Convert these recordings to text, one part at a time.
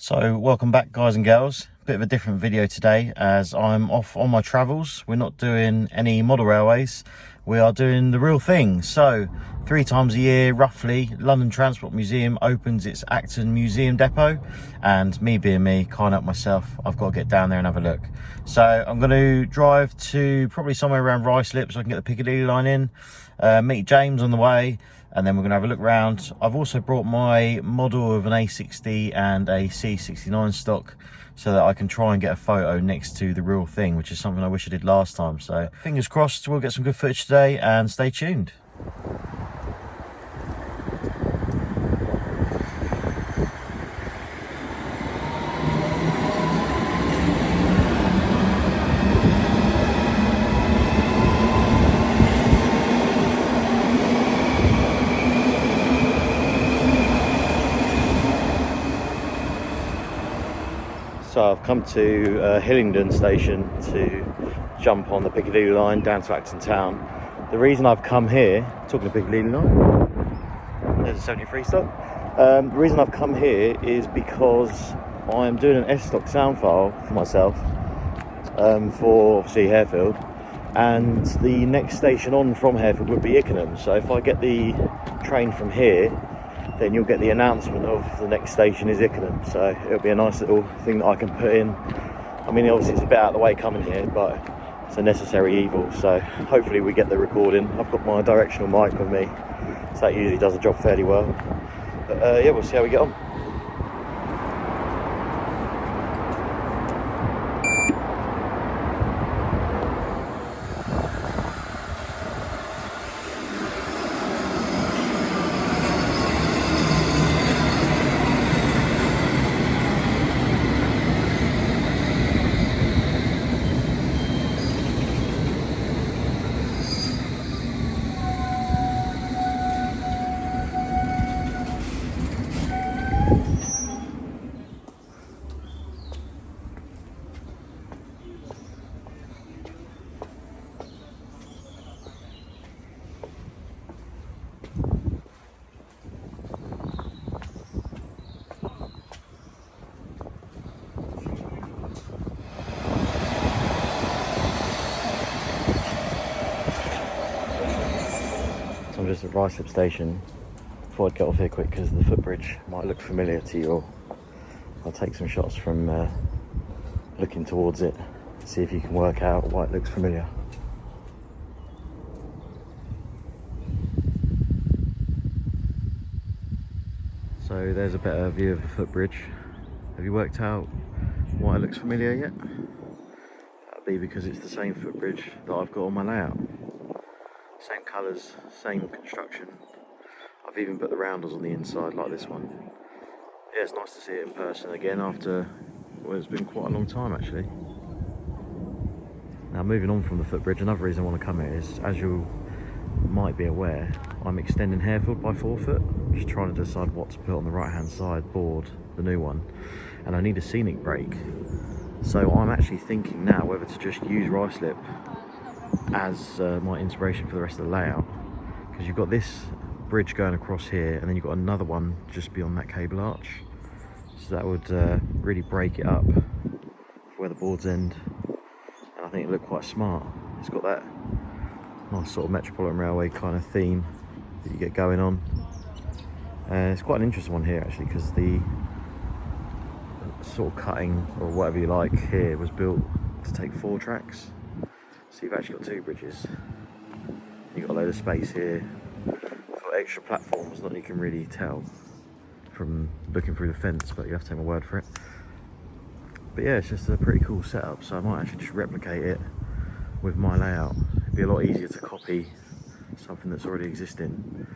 So welcome back, guys and girls. Bit of a different video today as I'm off on my travels. We're not doing any model railways, we are doing the real thing. So 3 times a year roughly, London Transport Museum opens its Acton Museum Depot, and me being me, can't help myself, I've got to get down there and have a look. So I'm going to drive to probably somewhere around Ruislip so I can get the Piccadilly line in, meet James on the way, and then we're going to have a look around. I've also brought my model of an A60 and a C69 stock so that I can try and get a photo next to the real thing, which is something I wish I did last time. So fingers crossed we'll get some good footage today, and stay tuned. So I've come to Hillingdon Station to jump on the Piccadilly line down to Acton Town. The reason I've come here, talking to Piccadilly line, there's a 73 stock. The reason I've come here is because I'm doing an S-stock sound file for myself, for obviously Harefield, and the next station on from Harefield would be Ickenham. So if I get the train from here, then you'll get the announcement of the next station is Ickenham. So it'll be a nice little thing that I can put in. I mean, obviously it's a bit out of the way coming here, but it's a necessary evil. So hopefully we get the recording. I've got my directional mic with me, so that usually does the job fairly well. But yeah, we'll see how we get on. I'm just at Ruislip Station. Thought I'd get off here quick because the footbridge might look familiar to you all. I'll take some shots from looking towards it, see if you can work out why it looks familiar. So there's a better view of the footbridge. Have you worked out why it looks familiar yet? That'll be because it's the same footbridge that I've got on my layout. Same colours, same construction. I've even put the roundels on the inside like this one. Yeah, it's nice to see it in person again after, well, it's been quite a long time actually. Now moving on from the footbridge, another reason I want to come here is, as you might be aware, I'm extending Harefield by 4 foot. I'm just trying to decide what to put on the right hand side board, the new one, and I need a scenic break. So I'm actually thinking now whether to just use Ruislip as my inspiration for the rest of the layout, because you've got this bridge going across here and then you've got another one just beyond that cable arch, so that would really break it up where the boards end, and I think it looked quite smart. It's got that nice sort of Metropolitan Railway kind of theme that you get going on. It's quite an interesting one here actually, because the sort of cutting or whatever you like here was built to take 4 tracks. So you've actually got 2 bridges. You've got a load of space here for extra platforms that you can really tell from looking through the fence, but you have to take my word for it. But yeah, it's just a pretty cool setup, so I might actually just replicate it with my layout. It'd be a lot easier to copy something that's already existing.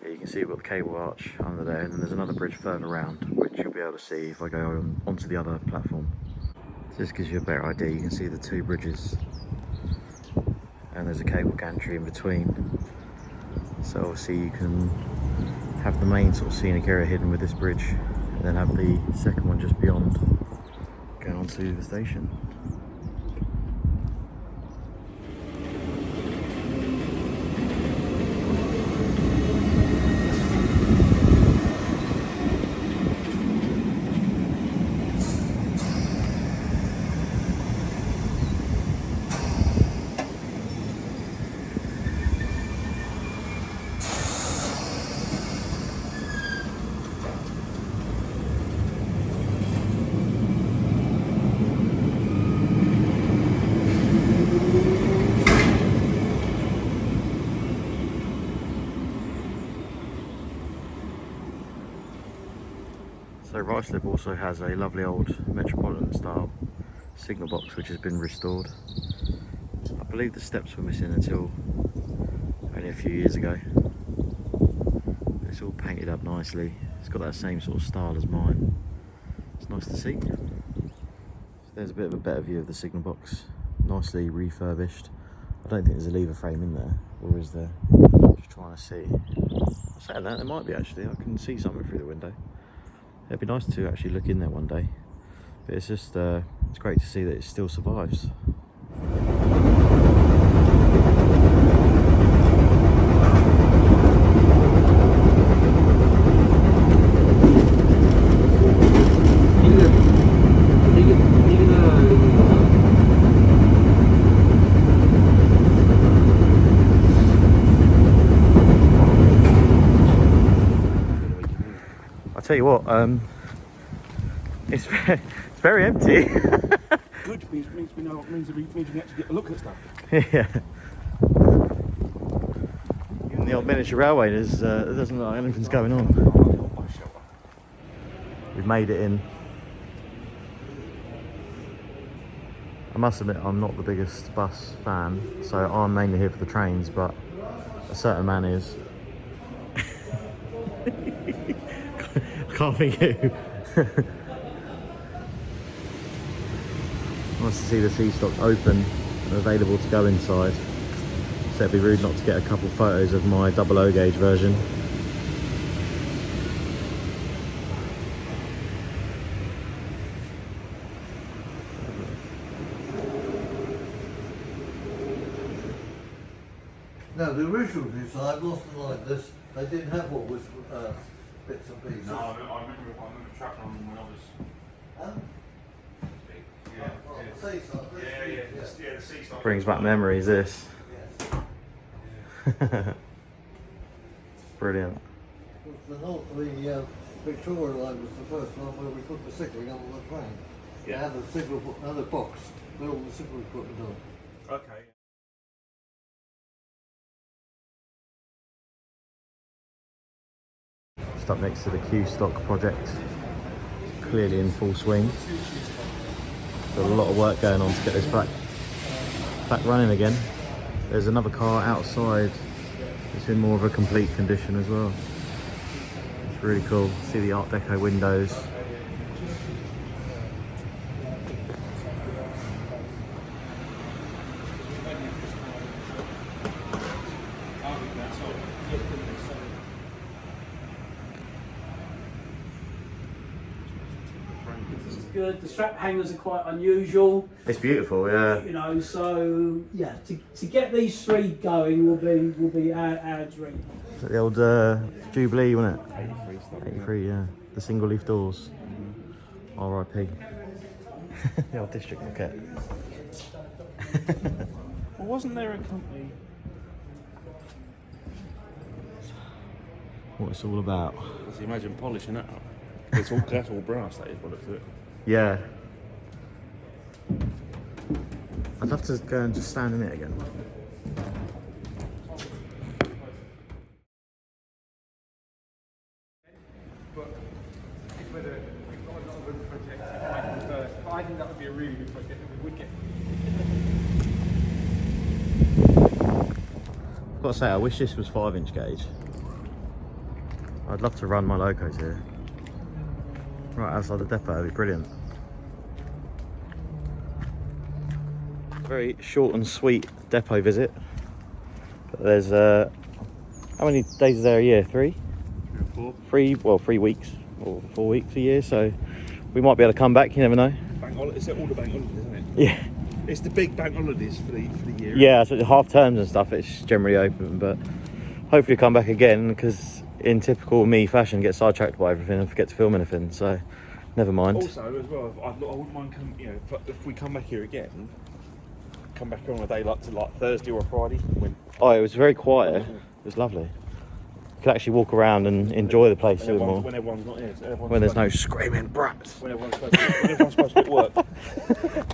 Yeah, you can see we've got the cable arch under there, and then there's another bridge further around, which you'll be able to see if I go onto the other platform. So this gives you a better idea. You can see the 2 bridges, and there's a cable gantry in between, so obviously you can have the main sort of scenic area hidden with this bridge, and then have the second one just beyond going on to the station. So Ruislip also has a lovely old Metropolitan style signal box which has been restored. I believe the steps were missing until only a few years ago. It's all painted up nicely. It's got that same sort of style as mine. It's nice to see. So there's a bit of a better view of the signal box. Nicely refurbished. I don't think there's a lever frame in there, or is there? Just trying to see. I'm saying that, there might be actually. I can see something through the window. It'd be nice to actually look in there one day. But it's just, it's great to see that it still survives. I'll tell you what, it's very empty. Good, means we know what means we can actually get a look at stuff. Yeah. Even the old miniature railway, there doesn't look like anything's going on. We've made it in. I must admit, I'm not the biggest bus fan, so I'm mainly here for the trains, but a certain man is. I can't think who. Nice to see the C-stock open and available to go inside. So it'd be rude not to get a couple photos of my 00 gauge version. No, the original design wasn't like this. They didn't have what was bits and pieces. No, I remember trapping on when I was. Huh? Yeah, The seaside, the C-stock. Brings back memories, this. Yes. Brilliant. The Victoria line was the first one where we put the signalling on the train. Yeah. And the signal, another box with all the signal equipment on. Okay. Just up next to the Q-stock project, clearly in full swing. Got a lot of work going on to get this back running again. There's another car outside. It's in more of a complete condition as well. It's really cool. See the Art Deco windows. Good. The strap hangers are quite unusual. It's beautiful, yeah. You know, so yeah, to get these three going will be our dream. The old Jubilee, wasn't it? 83, yeah. The single leaf doors. R.I.P. The old district maquette. Well, wasn't there a company? What it's all about. So imagine polishing that up. That's all brass. That is what it's it. Yeah. I'd love to go and just stand in it again. But whether we've got a lot of room projects first, but I think that would be a really good project that we would get. I've got to say, I wish this was 5-inch gauge. I'd love to run my locos here. Right outside the depot, it'd be brilliant. Very short and sweet depot visit. But there's, how many days is there a year? 3? 3 or 4. 3 weeks or 4 weeks a year, so we might be able to come back, you never know. Bank holidays, it's all the bank holidays, isn't it? Yeah. It's the big bank holidays for the year. Yeah, so half terms and stuff, it's generally open, but hopefully come back again, because in typical me fashion, get sidetracked by everything and forget to film anything, so never mind. Also, as well, I wouldn't mind coming. You know, if we come back here again, come back on a day like Thursday or a Friday. Oh, it was very quiet. It was lovely. You could actually walk around and enjoy the place a bit more. When everyone's not here. So When there's no screaming brats. When everyone's supposed to be at work.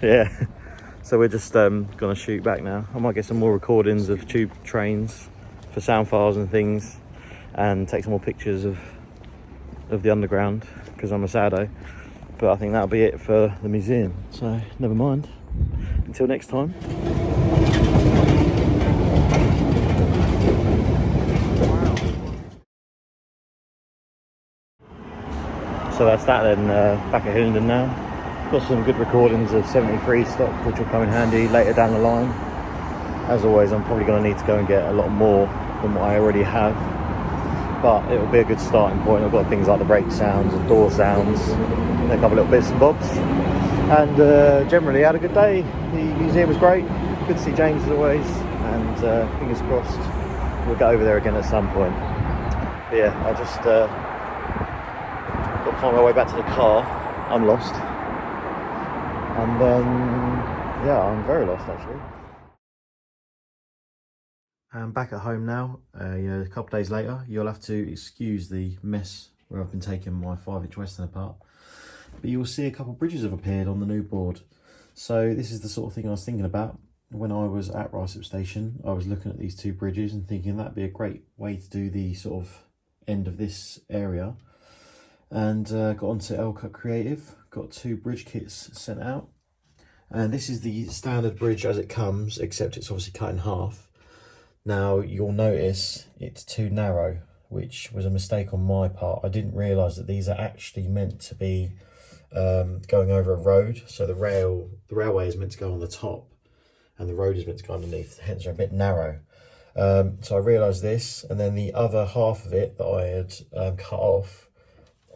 Yeah. So we're just going to shoot back now. I might get some more recordings of tube trains for sound files and things, and take some more pictures of of the underground because I'm a saddo. But I think that'll be it for the museum. So never mind. Until next time. So that's that then, back at Hillingdon now. Got some good recordings of 73 stock, which will come in handy later down the line. As always, I'm probably going to need to go and get a lot more than what I already have. But it will be a good starting point. I've got things like the brake sounds and door sounds, and a couple of little bits and bobs. And generally had a good day. The museum was great. Good to see James as always. And fingers crossed we'll get over there again at some point. But yeah, I just got to find my way back to the car. I'm lost. And then, yeah, I'm very lost actually. I'm back at home now. A couple of days later. You'll have to excuse the mess where I've been taking my 5-inch Western apart. But you will see a couple of bridges have appeared on the new board. So this is the sort of thing I was thinking about. When I was at Ruislip Station, I was looking at these 2 bridges and thinking that'd be a great way to do the sort of end of this area. And got onto L-Cut Creative, got 2 bridge kits sent out. And this is the standard bridge as it comes, except it's obviously cut in half. Now you'll notice it's too narrow, which was a mistake on my part. I didn't realise that these are actually meant to be going over a road. So the railway is meant to go on the top and the road is meant to go underneath, hence they're a bit narrow. So I realised this, and then the other half of it that I had cut off,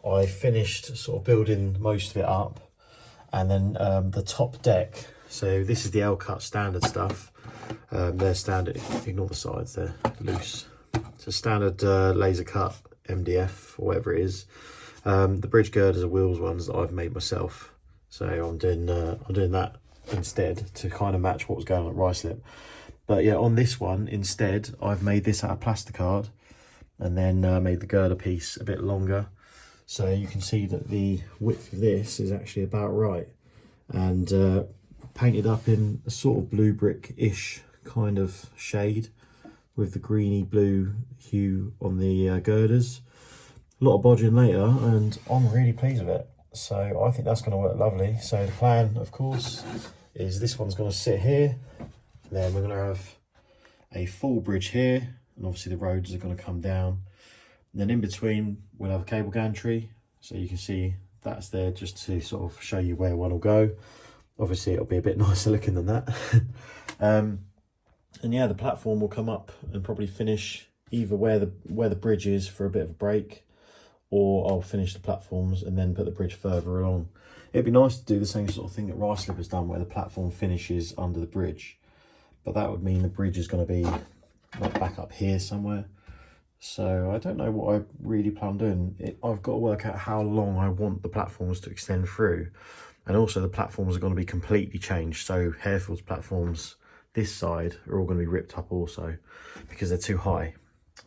I finished sort of building most of it up. And then the top deck, so this is the L-Cut standard stuff. They're standard, ignore the sides, they're loose. It's a standard laser cut MDF or whatever it is. The bridge girders are wheels ones that I've made myself. So I'm doing that instead to kind of match what was going on at Ruislip. But yeah, on this one instead, I've made this out of plasticard and then made the girder piece a bit longer. So you can see that the width of this is actually about right. And painted up in a sort of blue brick-ish kind of shade with the greeny blue hue on the girders. A lot of bodging later, and I'm really pleased with it. So I think that's going to work lovely. So the plan, of course, is this one's going to sit here. Then we're going to have a full bridge here, and obviously the roads are going to come down. And then in between, we'll have a cable gantry. So you can see that's there just to sort of show you where one will go. Obviously, it'll be a bit nicer looking than that. And yeah, the platform will come up and probably finish either where the bridge is for a bit of a break, or I'll finish the platforms and then put the bridge further along. It'd be nice to do the same sort of thing that Ruislip has done, where the platform finishes under the bridge. But that would mean the bridge is going to be like back up here somewhere. So I don't know what I really plan on doing. I've got to work out how long I want the platforms to extend through. And also the platforms are going to be completely changed. So Harefield's platforms this side are all going to be ripped up also because they're too high.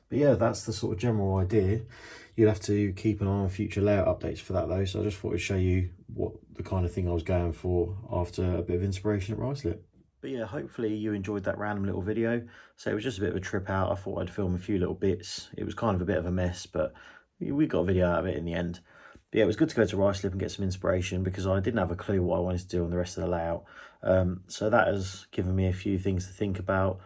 But yeah, that's the sort of general idea. You'll have to keep an eye on future layout updates for that though. So I just thought I'd show you what the kind of thing I was going for after a bit of inspiration at Ruislip. But yeah, hopefully you enjoyed that random little video. So it was just a bit of a trip out. I thought I'd film a few little bits. It was kind of a bit of a mess, but we got a video out of it in the end. But yeah, it was good to go to Ruislip and get some inspiration because I didn't have a clue what I wanted to do on the rest of the layout. So that has given me a few things to think about.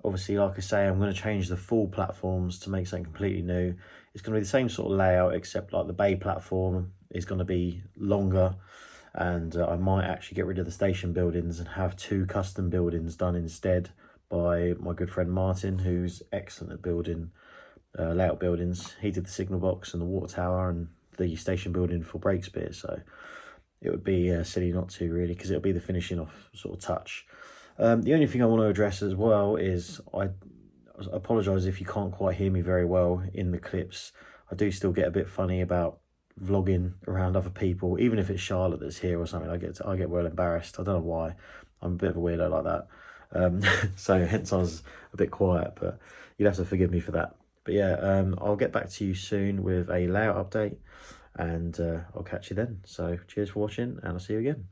Obviously, like I say, I'm going to change the full platforms to make something completely new. It's going to be the same sort of layout, except like the bay platform is going to be longer. And I might actually get rid of the station buildings and have 2 custom buildings done instead by my good friend Martin, who's excellent at building layout buildings. He did the signal box and the water tower and the station building for Breakspear, so it would be silly not to really, because it'll be the finishing off sort of touch. The only thing I want to address as well is I apologise if you can't quite hear me very well in the clips. I do still get a bit funny about vlogging around other people, even if it's Charlotte that's here or something. I get well embarrassed. I don't know why. I'm a bit of a weirdo like that. So hence I was a bit quiet, but you'll have to forgive me for that. But yeah, I'll get back to you soon with a layout update, and I'll catch you then. So cheers for watching, and I'll see you again.